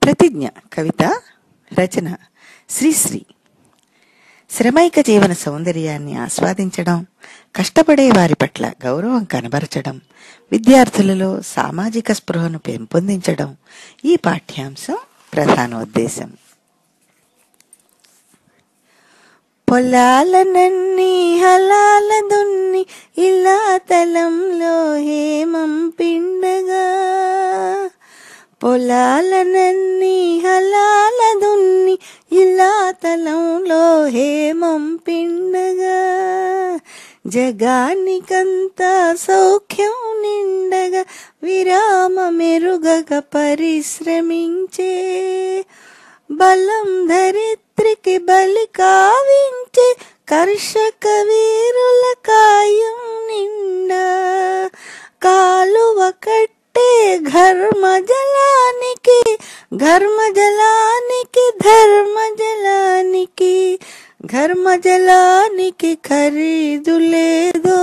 ప్రతిజ్ఞ కవిత రచన శ్రీశ్రీ. శ్రమైక జీవన సౌందర్యాన్ని ఆస్వాదించడం, కష్టపడే వారి పట్ల గౌరవం కనబరచడం, విద్యార్థులలో సామాజిక స్పృహను పెంపొందించడం ఈ పాఠ్యాంశం ప్రధానోద్దేశం. పొలాలనన్నీ హలాల దున్ని ఇలా తలంలో హేమం పిండగా, పొలాలనన్నీ హలాల దున్ని ఇలా తలంలో హేమం పిండగా, జగానికంతా సౌఖ్యం నిండగా విరామ మెరుగగ పరిశ్రమించే, బలం ధరిత్రికి బలి కావించే కర్షక వీరుల కాయం నిండా, కాలువ కట్టే ఘర్మజలానికి ఘర్మజలానికి ధర్మజలానికి ఘర్మజలానికి ఖరీదు లేదో,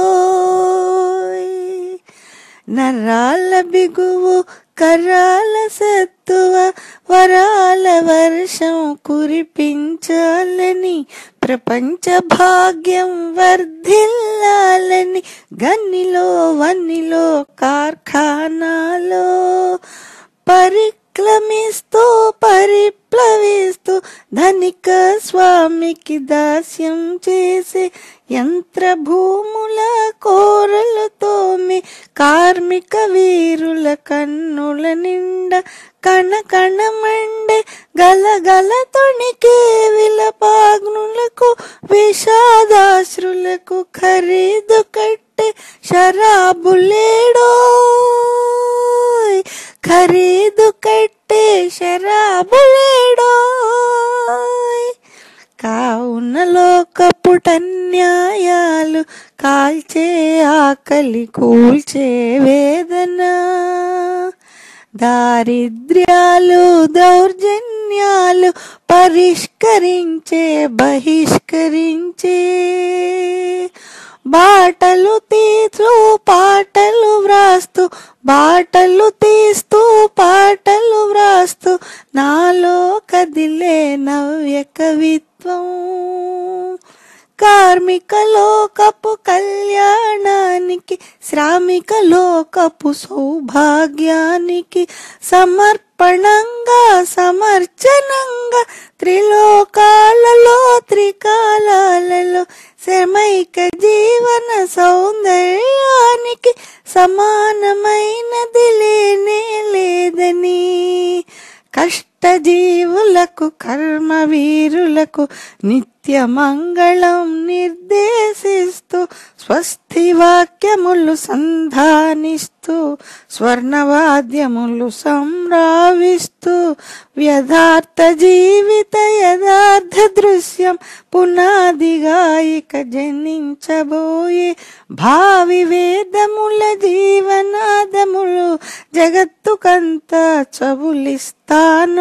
నరాల బిగువు కరాల సత్తువ వరాల వర్షం కురిపించాలని, ప్రపంచ భాగ్యం వర్ధిల్లాలని, గనిలో వనిలో కార్ఖానాలో పరిక్రమిస్తూ పరిప్లవిస్తూ ధనిక స్వామికి దాస్యం చేసే యంత్ర భూముల కోరలతో కార్మిక వీరుల కన్నుల నిండా కణ కణమండే గలగల తొణికే విలపాగ్నులకు విషాదాశ్రులకు ఖరీదు కట్టే శరాబులేడో, ఖరీదు కట్టే శరాబులేడో. కావున లోకపుటన్యాయాలు కాల్చే ఆకలి కూల్చే వేదన, దారిద్ర్యాలు దౌర్జన్యాలు పరిష్కరించే బహిష్కరించే, బాటలు తీస్తూ పాటలు వ్రాస్తూ బాటలు తీస్తూ పాటలు వ్రాస్తూ నాలో కదిలే నవ్య కవిత్వం, కార్మిక లోకపు కళ్యాణానికి శ్రామిక లోకపు సౌభాగ్యానికి సమర్పణంగా సమర్చనంగా త్రిలోకాలలో త్రికాలాలలో శ్రమైక జీవన సౌందర్యానికి సమానమైనది లేనే లేదని, కష్టజీవులకు కర్మవీరులకు నిత్య మంగళం నిర్దేశిస్తూ స్వస్తి వాక్యములు సంధానిస్తూ స్వర్ణవాద్యములు సంరావిస్తూ వ్యథార్థ జీవిత యథార్థ దృశ్యం పునాదిగా ఇక జనించబోయే భావి వేదముల జీవనాదములు జగత్తుకంతా చబులిస్తానోయ్.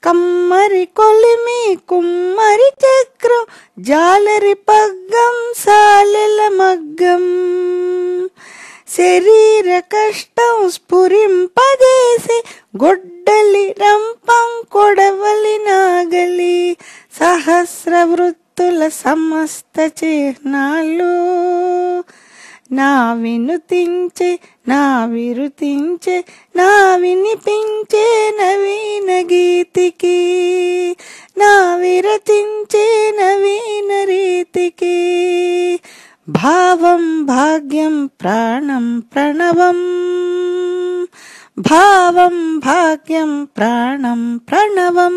కమ్మరి కొలిమి కుమ్మరి చక్రం జాలరి పగ్గం సాలెల మగ్గం, శరీర కష్టం స్ఫురింపజేసి గొడ్డలి రంపం కొడవలి నాగలి, సహస్ర వృత్తుల సమస్త చిహ్నాలు నా వినుతించే నా విరుతించే నా వినిపించే నవీన గీతికి, నా విరచించే నవీన రీతికి, భావం భాగ్యం ప్రాణం ప్రణవం, భావం భాగ్యం ప్రాణం ప్రణవం.